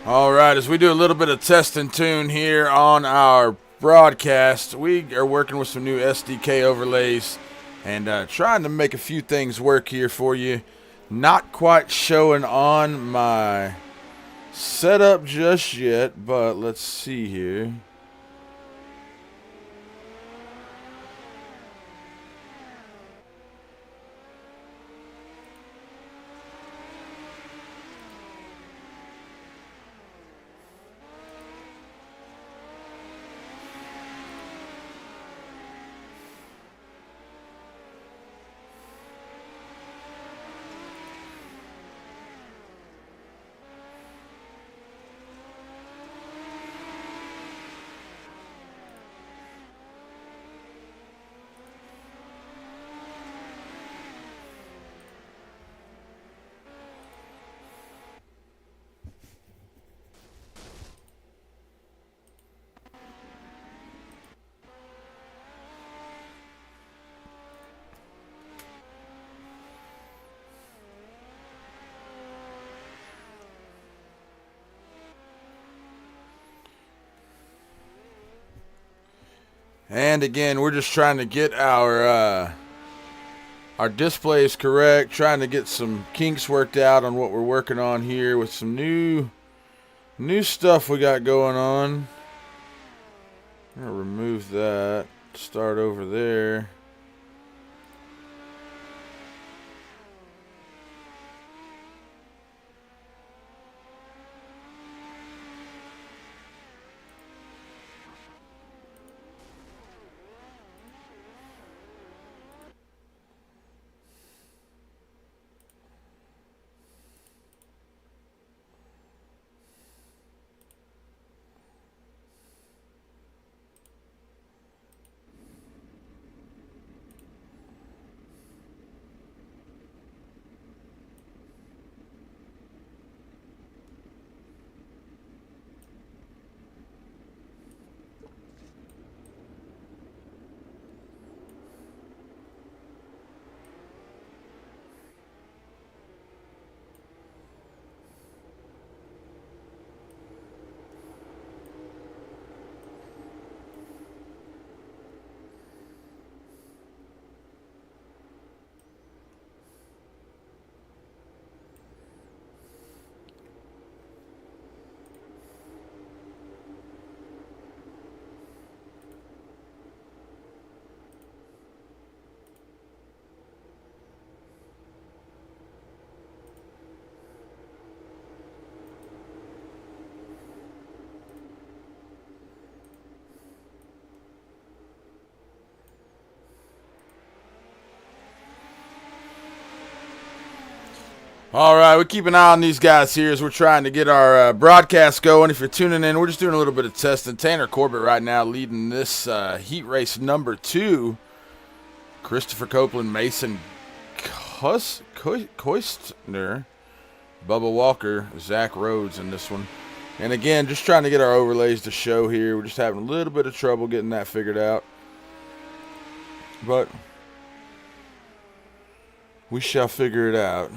All right, as we do a little bit of test and tune here on our broadcast, we are working with some new SDK overlays and trying to make a few things work here for you. Not quite showing on my setup just yet, but let's see here. And again, we're just trying to get our displays correct, trying to get some kinks worked out on what we're working on here with some new stuff we got going on. I'm gonna remove that. Start over there. All right, we keep an eye on these guys here as we're trying to get our broadcast going. If you're tuning in, we're just doing a little bit of testing. Tanner Corbett right now leading this heat race number 2. Christopher Copeland, Mason Koistner, Bubba Walker, Zach Rhodes in this one. And again, just trying to get our overlays to show here. We're just having a little bit of trouble getting that figured out. But we shall figure it out.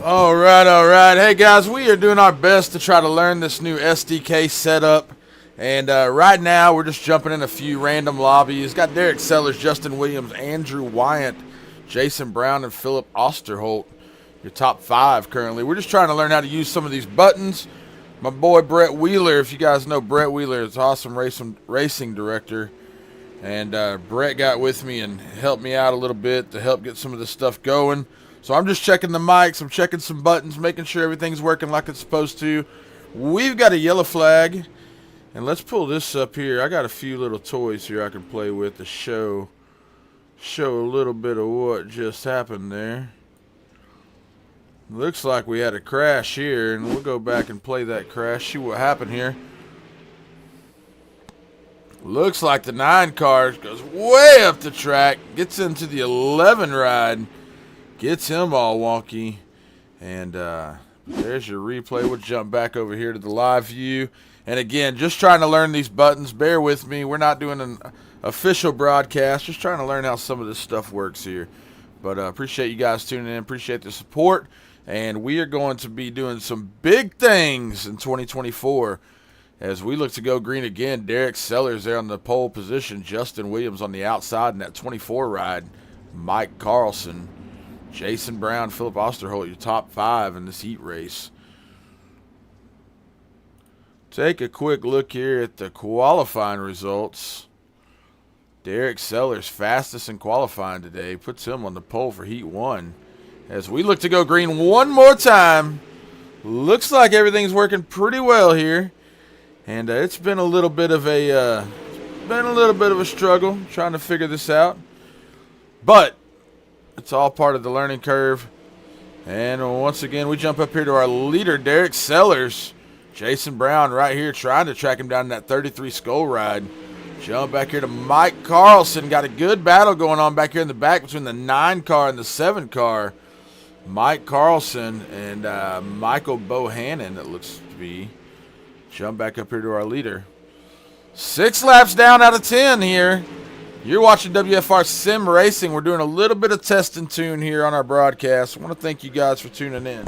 All right, all right. Hey, guys, we are doing our best to try to learn this new SDK setup. And right now, we're just jumping in a few random lobbies. Got Derek Sellers, Justin Williams, Andrew Wyant, Jason Brown, and Philip Osterholt. Your top 5 currently. We're just trying to learn how to use some of these buttons. My boy Brett Wheeler, if you guys know Brett Wheeler, is awesome racing director. And Brett got with me and helped me out a little bit to help get some of this stuff going. So I'm just checking the mics, I'm checking some buttons, making sure everything's working like it's supposed to. We've got a yellow flag. And let's pull this up here. I got a few little toys here I can play with to show a little bit of what just happened there. Looks like we had a crash here, and we'll go back and play that crash, see what happened here. Looks like the 9 car goes way up the track, gets into the 11 ride, gets him all wonky, and there's your replay. We'll jump back over here to the live view. And again, just trying to learn these buttons. Bear with me. We're not doing an official broadcast, just trying to learn how some of this stuff works here. But appreciate you guys tuning in, appreciate the support, and we are going to be doing some big things in 2024. As we look to go green again, Derek Sellers there on the pole position. Justin Williams on the outside in that 24 ride. Mike Carlson, Jason Brown, Philip Osterholt, your top 5 in this heat race. Take a quick look here at the qualifying results. Derek Sellers, fastest in qualifying today, puts him on the pole for heat 1. As we look to go green one more time, looks like everything's working pretty well here. And it's been a little bit of a struggle trying to figure this out, but it's all part of the learning curve. And once again, we jump up here to our leader, Derek Sellers. Jason Brown right here trying to track him down in that 33 Skull ride. Jump back here to Mike Carlson. Got a good battle going on back here in the back between the 9 car and the 7 car. Mike Carlson and Michael Bohannon, it looks to be. Jump back up here to our leader. 6 laps down out of 10 here. You're watching WFR Sim Racing. We're doing a little bit of test and tune here on our broadcast. I want to thank you guys for tuning in.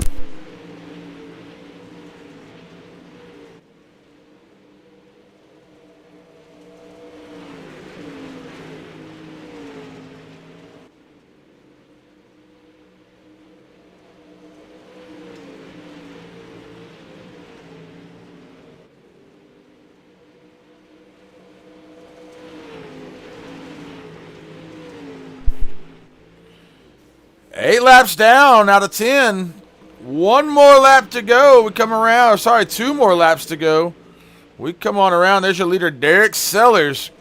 Eight laps down out of 10. One more lap to go. We come around. Sorry, 2 more laps to go. We come on around. There's your leader, Derek Sellers.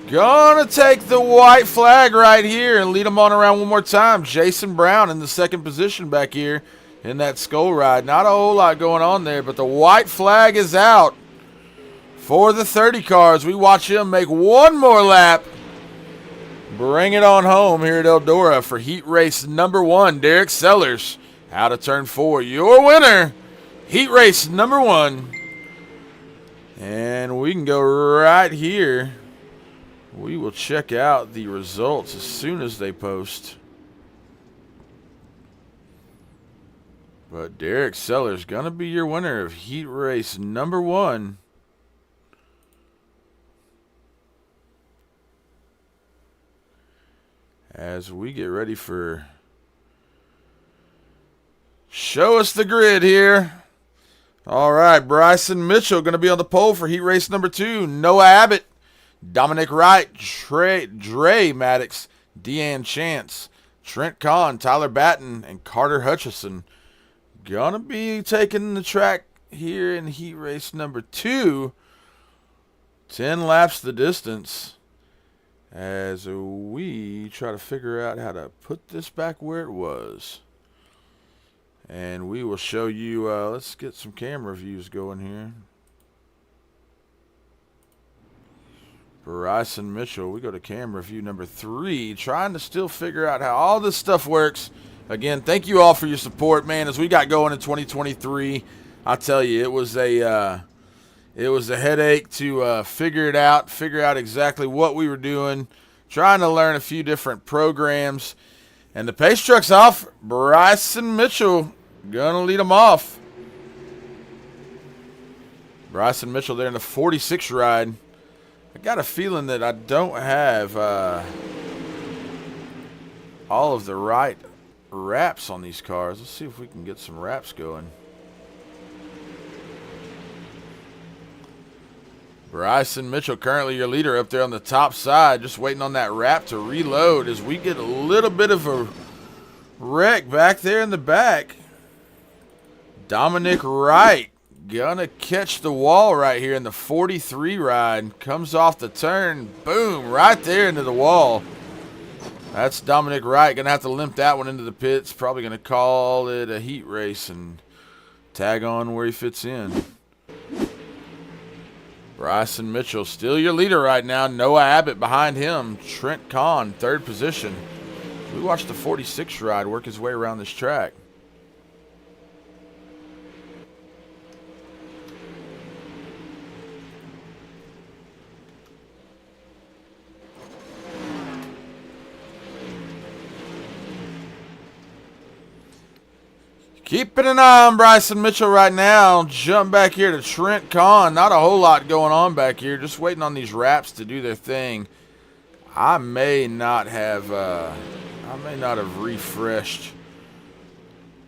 Gonna take the white flag right here and lead them on around one more time. Jason Brown in the 2nd position back here in that Skull ride. Not a whole lot going on there, but the white flag is out for the 30 cars. We watch him make one more lap. Bring it on home here at Eldora for heat race number 1. Derek Sellers out of turn 4. Your winner, heat race number 1. And we can go right here. We will check out the results as soon as they post. But Derek Sellers going to be your winner of heat race number 1. As we get ready for show us the grid here. All right, Bryson Mitchell going to be on the pole for heat race number 2. Noah Abbott, Dominic Wright, Dre Maddox, Deanne Chance, Trent Kahn, Tyler Batten, and Carter Hutchison. Going to be taking the track here in heat race number 2. 10 laps the distance. As we try to figure out how to put this back where it was. And we will show you, let's get some camera views going here. Bryson Mitchell, we go to camera view number 3, trying to still figure out how all this stuff works. Again, thank you all for your support, man, as we got going in 2023. I tell you, it was a headache to figure out exactly what we were doing, trying to learn a few different programs. And the pace truck's off. Bryson Mitchell gonna lead them off. Bryson Mitchell there in the 46 ride. I got a feeling that I don't have all of the right wraps on these cars. Let's see if we can get some wraps going. Bryson Mitchell currently your leader up there on the top side, just waiting on that wrap to reload as we get a little bit of a wreck back there in the back. Dominic Wright gonna catch the wall right here in the 43 ride. Comes off the turn, boom, right there into the wall. That's Dominic Wright. Gonna have to limp that one into the pits. Probably gonna call it a heat race and tag on where he fits in. Bryson Mitchell still your leader right now. Noah Abbott behind him. Trent Kahn, third position. We watched the 46 ride work his way around this track. Keeping an eye on Bryson Mitchell right now. Jump back here to Trent Kahn. Not a whole lot going on back here. Just waiting on these wraps to do their thing. I may not have refreshed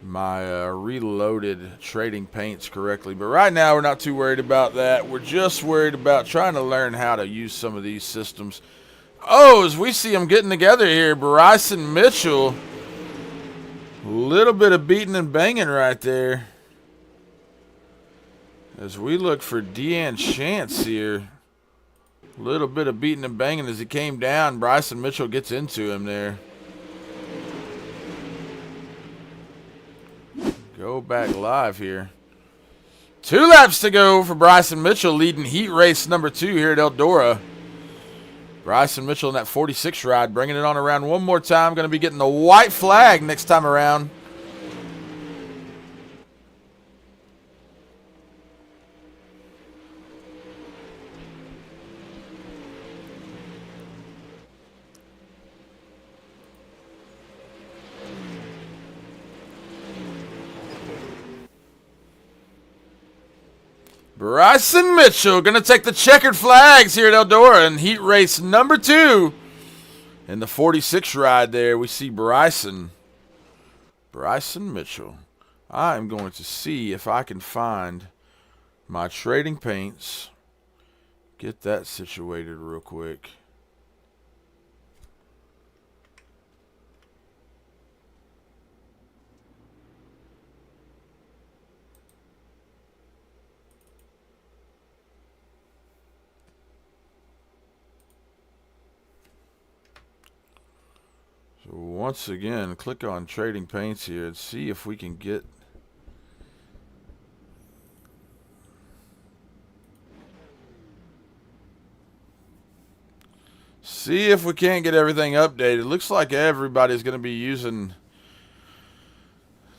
my reloaded trading paints correctly. But right now we're not too worried about that. We're just worried about trying to learn how to use some of these systems. Oh, as we see them getting together here, Bryson Mitchell. A little bit of beating and banging right there. As we look for Deanne Chance here. A little bit of beating and banging as he came down. Bryson Mitchell gets into him there. Go back live here. 2 laps to go for Bryson Mitchell, leading heat race number 2 here at Eldora. Bryson Mitchell in that 46 ride, bringing it on around one more time. Going to be getting the white flag next time around. Bryson Mitchell going to take the checkered flags here at Eldora in heat race number 2. In the 46 ride there, we see Bryson Mitchell. I'm going to see if I can find my trading paints. Get that situated real quick. So once again, click on Trading Paints here and see if we can get can't get everything updated. Looks like everybody's going to be using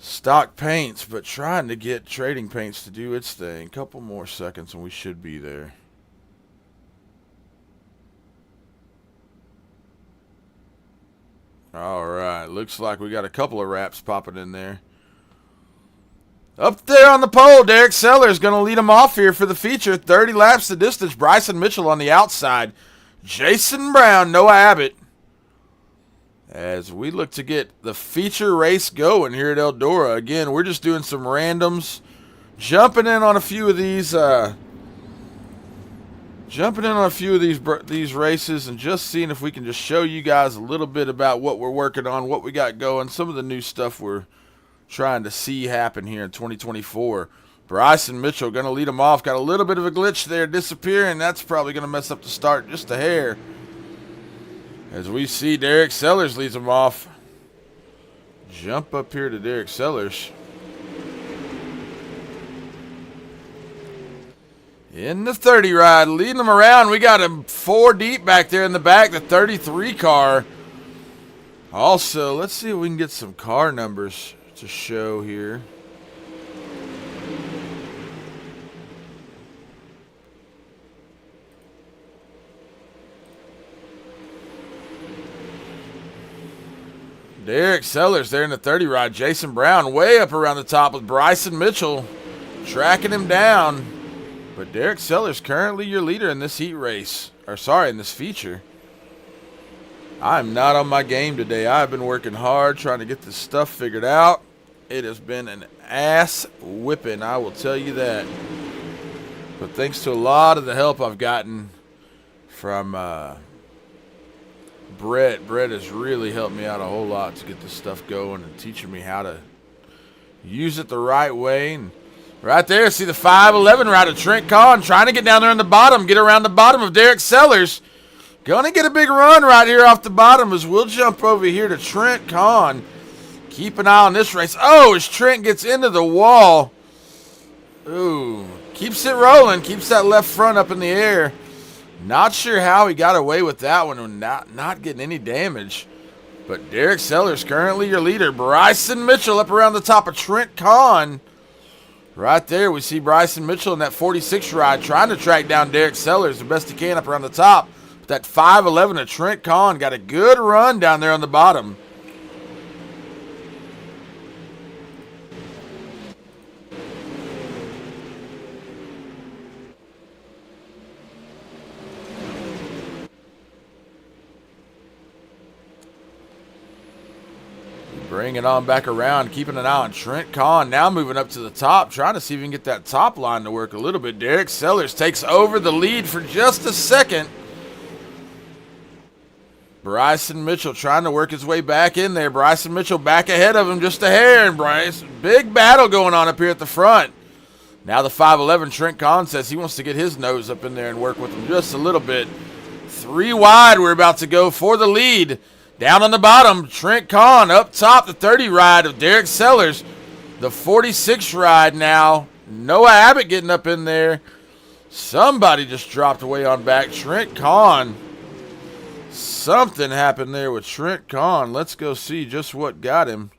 stock paints, but trying to get Trading Paints to do its thing. Couple more seconds and we should be there. All right, looks like we got a couple of wraps popping in there. Up there on the pole, Derek Sellers going to lead them off here for the feature. 30 laps the distance. Bryson Mitchell on the outside. Jason Brown, Noah Abbott. As we look to get the feature race going here at Eldora. Again, we're just doing some randoms. Jumping in on a few of these these races and just seeing if we can just show you guys a little bit about what we're working on, what we got going, some of the new stuff we're trying to see happen here in 2024. Bryson Mitchell going to lead them off. Got a little bit of a glitch there disappearing. That's probably going to mess up the start just a hair. As we see Derek Sellers leads them off. Jump up here to Derek Sellers. In the 30 ride, leading them around. We got him 4 deep back there in the back, the 33 car. Also, let's see if we can get some car numbers to show here. Derek Sellers there in the 30 ride. Jason Brown way up around the top with Bryson Mitchell tracking him down. But Derek Sellers currently your leader in this heat race. Or sorry, in this feature. I'm not on my game today. I've been working hard trying to get this stuff figured out. It has been an ass whipping, I will tell you that. But thanks to a lot of the help I've gotten from Brett. Brett has really helped me out a whole lot to get this stuff going and teaching me how to use it the right way. And right there, see the 5'11" rider, Trent Kahn, trying to get down there on the bottom, get around the bottom of Derek Sellers. Going to get a big run right here off the bottom as we'll jump over here to Trent Kahn. Keep an eye on this race. Oh, as Trent gets into the wall. Ooh, keeps it rolling, keeps that left front up in the air. Not sure how he got away with that one and not getting any damage. But Derek Sellers currently your leader. Bryson Mitchell up around the top of Trent Kahn. Right there, we see Bryson Mitchell in that 46 ride trying to track down Derek Sellers the best he can up around the top. But that 5'11" of Trent Kahn got a good run down there on the bottom. Bring it on back around, keeping an eye on Trent Kahn. Now moving up to the top, trying to see if he can get that top line to work a little bit. Derek Sellers takes over the lead for just a second. Bryson Mitchell trying to work his way back in there. Bryson Mitchell back ahead of him just a hair. And Bryce, big battle going on up here at the front. Now the 5'11", Trent Kahn says he wants to get his nose up in there and work with him just a little bit. 3 wide, we're about to go for the lead. Down on the bottom, Trent Kahn. Up top, the 30 ride of Derek Sellers. The 46 ride now. Noah Abbott getting up in there. Somebody just dropped away on back. Trent Kahn. Something happened there with Trent Kahn. Let's go see just what got him.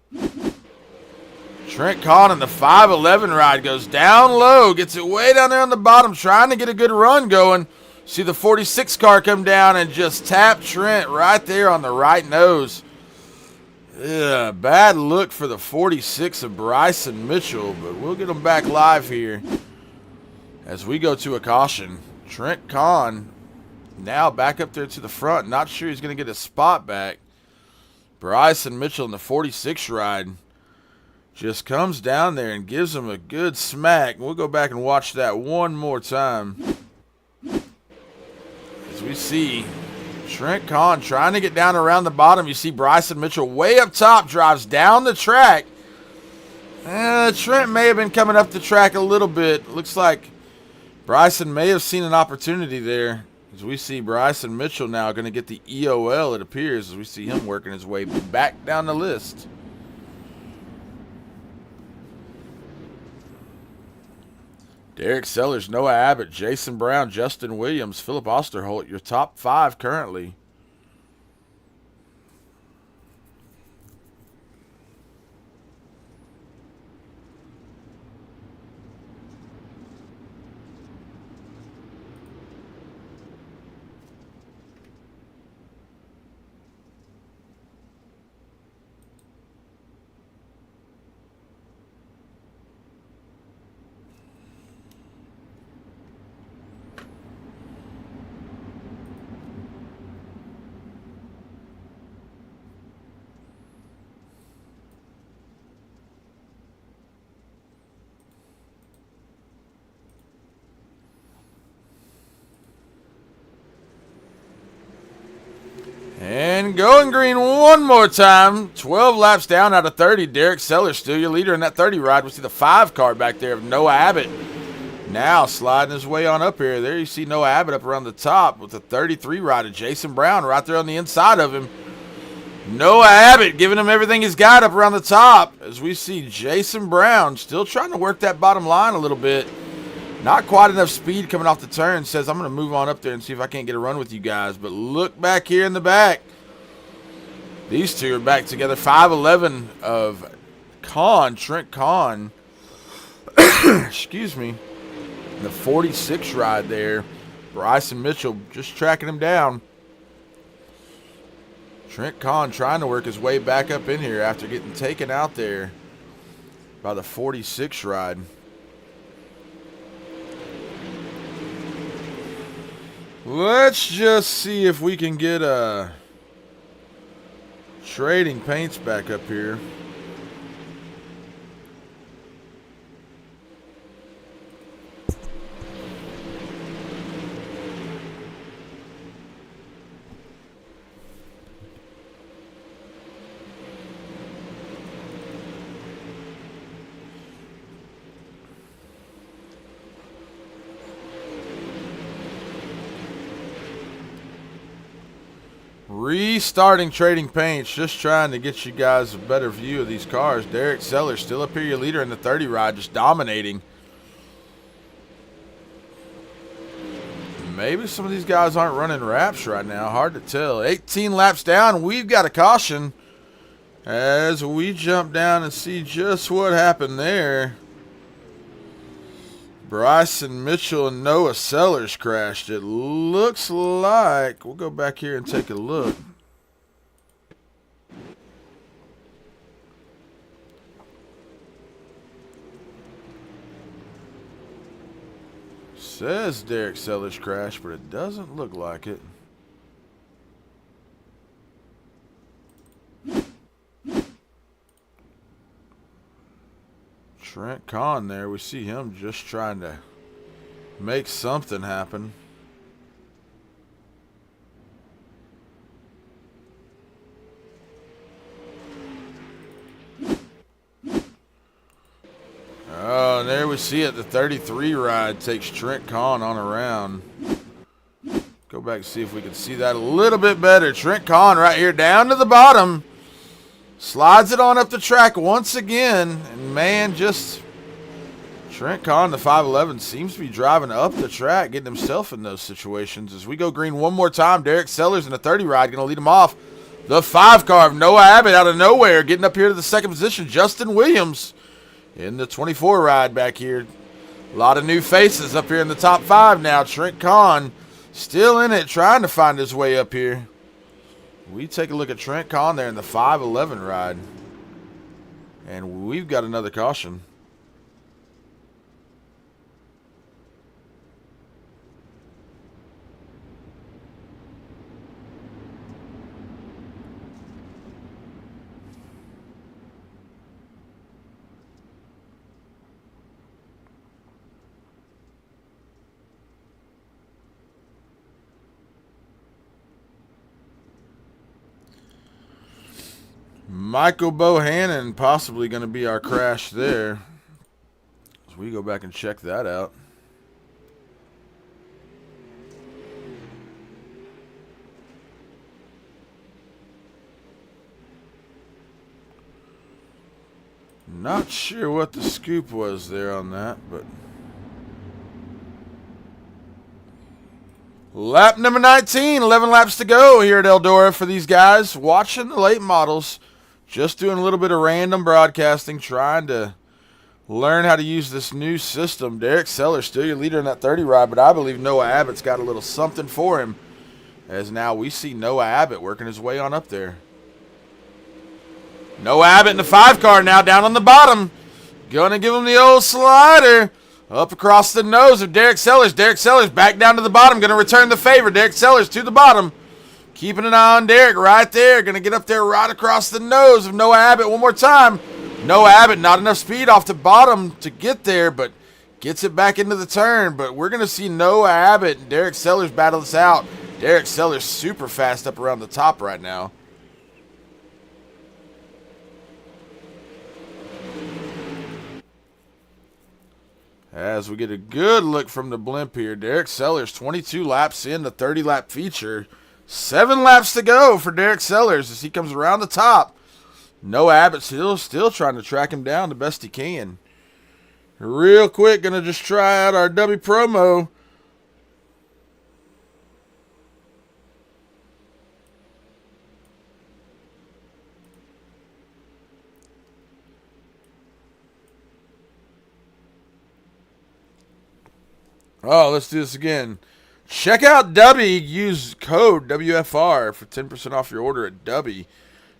Trent Kahn in the 5'11" ride goes down low. Gets it way down there on the bottom. Trying to get a good run going. See the 46 car come down and just tap Trent right there on the right nose. Yeah, bad look for the 46 of Bryson Mitchell, but we'll get him back live here as we go to a caution. Trent Kahn now back up there to the front. Not sure he's going to get his spot back. Bryson Mitchell in the 46 ride just comes down there and gives him a good smack. We'll go back and watch that one more time. As we see Trent Kahn trying to get down around the bottom. You see Bryson Mitchell way up top, drives down the track. Trent may have been coming up the track a little bit. Looks like Bryson may have seen an opportunity there. As we see Bryson Mitchell now going to get the EOL, it appears, as we see him working his way back down the list. Derek Sellers, Noah Abbott, Jason Brown, Justin Williams, Philip Osterholt, your top 5 currently. And going green one more time. 12 laps down out of 30. Derek Sellers still your leader in that 30 ride. We see the 5 car back there of Noah Abbott. Now sliding his way on up here. There you see Noah Abbott up around the top with the 33 ride of Jason Brown right there on the inside of him. Noah Abbott giving him everything he's got up around the top. As we see Jason Brown still trying to work that bottom line a little bit. Not quite enough speed coming off the turn. Says, I'm going to move on up there and see if I can't get a run with you guys. But look back here in the back. These two are back together. 5'11" of Kahn, Trent Kahn. Excuse me. The 46 ride there. Bryson Mitchell just tracking him down. Trent Kahn trying to work his way back up in here after getting taken out there by the 46 ride. Let's just see if we can get Trading Paints back up here. Restarting Trading Paints, just trying to get you guys a better view of these cars. Derek Sellers still up here, your leader in the 30 ride, just dominating. Maybe some of these guys aren't running wraps right now. Hard to tell. 18 laps down. We've got a caution as we jump down and see just what happened there. Bryson Mitchell and Noah Sellers crashed. It looks like, we'll go back here and take a look. Says Derek Sellers crashed, but it doesn't look like it. Trent Kahn there, we see him just trying to make something happen. Oh, and there we see it. The 33 ride takes Trent Kahn on around. Go back and see if we can see that a little bit better. Trent Kahn right here down to the bottom. Slides it on up the track once again. And man, just Trent Kahn, the 5'11", seems to be driving up the track, getting himself in those situations. As we go green one more time, Derek Sellers in the 30 ride going to lead him off. The 5 car of Noah Abbott out of nowhere, getting up here to the second position. Justin Williams in the 24 ride back here. A lot of new faces up here in the top 5 now. Trent Kahn still in it, trying to find his way up here. We take a look at Trent Kahn there in the 5'11" ride. And we've got another caution. Michael Bohannon possibly going to be our crash there. So we go back and check that out. Not sure what the scoop was there on that, but lap number 19, 11 laps to go here at Eldora for these guys watching the late models. Just doing a little bit of random broadcasting, trying to learn how to use this new system. Derek Sellers still your leader in that 30 ride, but I believe Noah Abbott's got a little something for him, as now we see Noah Abbott working his way on up there. Noah Abbott in the 5 car now down on the bottom. Gonna give him the old slider. Up across the nose of Derek Sellers. Derek Sellers back down to the bottom. Gonna return the favor. Derek Sellers to the bottom. Keeping an eye on Derek right there. Going to get up there right across the nose of Noah Abbott one more time. Noah Abbott, not enough speed off the bottom to get there, but gets it back into the turn. But we're going to see Noah Abbott and Derek Sellers battle this out. Derek Sellers super fast up around the top right now. As we get a good look from the blimp here. Derek Sellers, 22 laps in the 30-lap feature. 7 laps to go for Derek Sellers as he comes around the top. Noah Abbott still trying to track him down the best he can. Real quick, going to just try out our W promo. Oh, let's do this again. Check out Dubby. Use code WFR for 10% off your order at Dubby.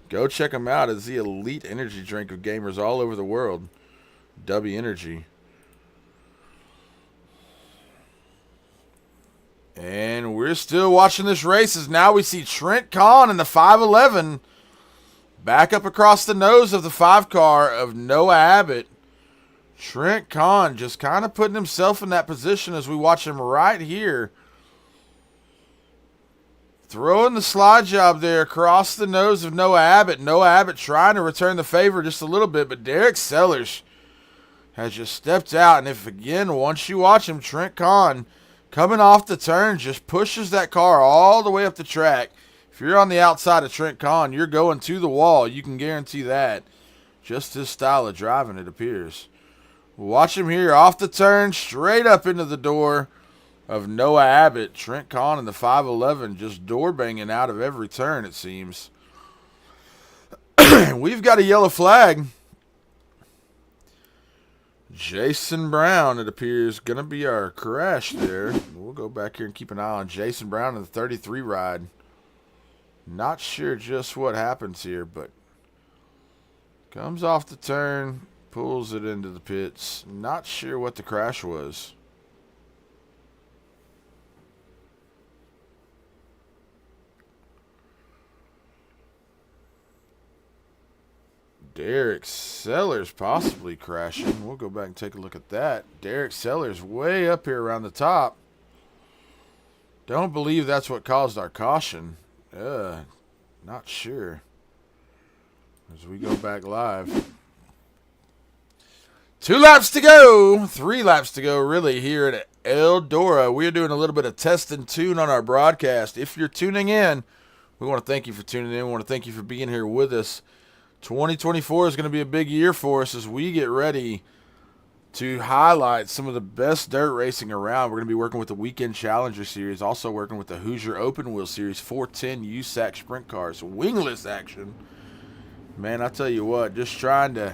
Go check them out. It's the elite energy drink of gamers all over the world. Dubby Energy. And we're still watching this race as now we see Trent Kahn in the 511 back up across the nose of the 5 car of Noah Abbott. Trent Kahn just kind of putting himself in that position as we watch him right here. Throwing the slide job there across the nose of Noah Abbott. Noah Abbott trying to return the favor just a little bit, but Derek Sellers has just stepped out. And if, again, once you watch him, Trent Kahn coming off the turn just pushes that car all the way up the track. If you're on the outside of Trent Kahn, you're going to the wall. You can guarantee that. Just his style of driving, it appears. Watch him here off the turn, straight up into the door of Noah Abbott. Trent Kahn in the 511 just door banging out of every turn, it seems. We've got a yellow flag. Jason Brown, it appears, going to be our crash there. We'll go back here and keep an eye on Jason Brown in the 33 ride. Not sure just what happens here, but comes off the turn, pulls it into the pits. Not sure what the crash was. Derek Sellers possibly crashing. We'll go back and take a look at that. Derek Sellers way up here around the top. Don't believe that's what caused our caution. Not sure. As we go back live. 2 laps to go. 3 laps to go, really, here at Eldora. We're doing a little bit of test and tune on our broadcast. If you're tuning in, we want to thank you for tuning in. We want to thank you for being here with us. 2024 is going to be a big year for us as we get ready to highlight some of the best dirt racing around. We're going to be working with the Weekend Challenger Series, also working with the Hoosier Open Wheel Series 410 USAC Sprint Cars, wingless action. Man, I tell you what, just trying to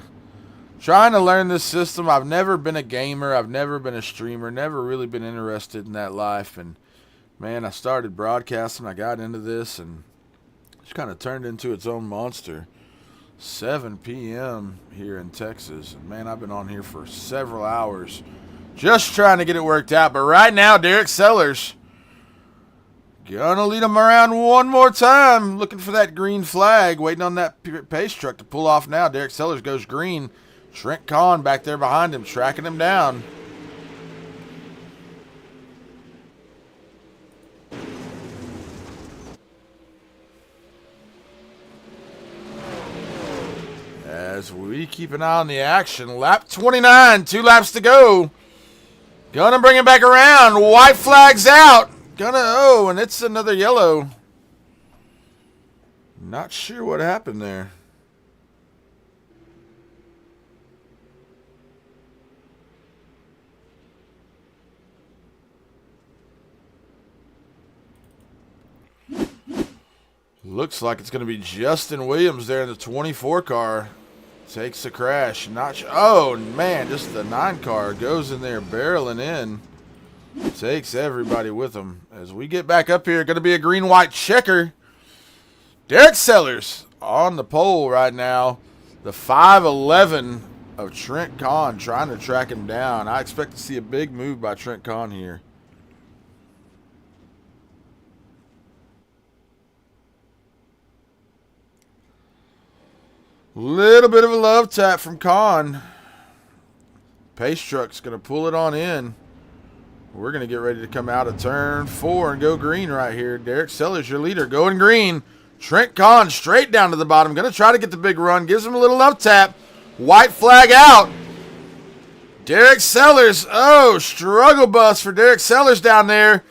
learn this system. I've never been a gamer. I've never been a streamer. Never really been interested in that life. And, man, I started broadcasting. I got into this and it's kind of turned into its own monster. 7 p.m. here in Texas. And man, I've been on here for several hours just trying to get it worked out. But right now, Derek Sellers gonna lead him around one more time. Looking for that green flag. Waiting on that pace truck to pull off now. Derek Sellers goes green. Trent Kahn back there behind him, tracking him down. As we keep an eye on the action. Lap 29, 2 laps to go. Gonna bring it back around. White flag's out. And it's another yellow. Not sure what happened there. Looks like it's going to be Justin Williams there in the 24 car. Takes the crash. Oh, man, just the 9 car goes in there barreling in. Takes everybody with him. As we get back up here, going to be a green-white checker. Derek Sellers on the pole right now. The 511 of Trent Kahn trying to track him down. I expect to see a big move by Trent Kahn here. Little bit of a love tap from Kahn. Pace truck's going to pull it on in. We're going to get ready to come out of turn 4 and go green right here. Derek Sellers, your leader, going green. Trent Kahn straight down to the bottom. Going to try to get the big run. Gives him a little love tap. White flag out. Derek Sellers. Oh, struggle bus for Derek Sellers down there.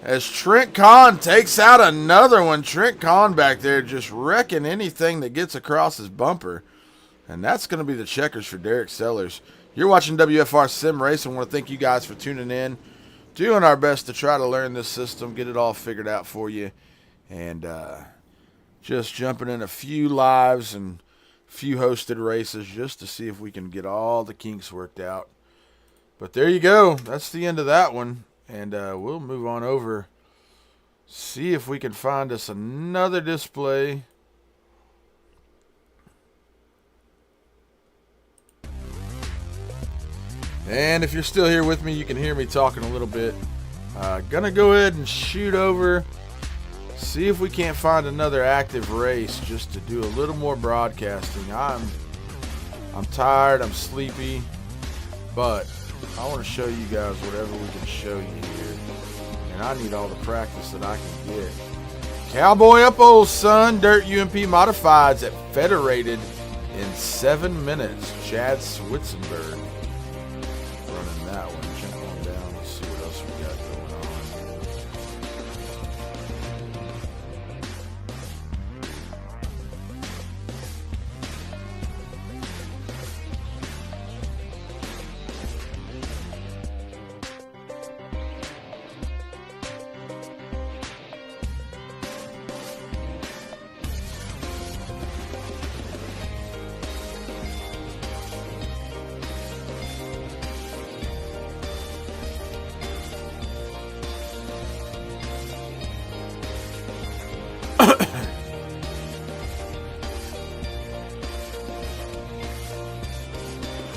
As Trent Kahn takes out another one. Trent Kahn back there just wrecking anything that gets across his bumper. And that's going to be the checkers for Derek Sellers. You're watching WFR Sim Racing. I want to thank you guys for tuning in. Doing our best to try to learn this system, get it all figured out for you. And just jumping in a few lives and a few hosted races just to see if we can get all the kinks worked out. But there you go. That's the end of that one. and we'll move on over. See if we can find us another display. And if you're still here with me, you can hear me talking a little bit. Gonna go ahead and shoot over. See if we can't find another active race just to do a little more broadcasting. I'm tired, I'm sleepy, but I want to show you guys whatever we can show you here. And I need all the practice that I can get. Cowboy up, old son. Dirt UMP Modifieds at Federated in 7 minutes. Chad Switzenberg.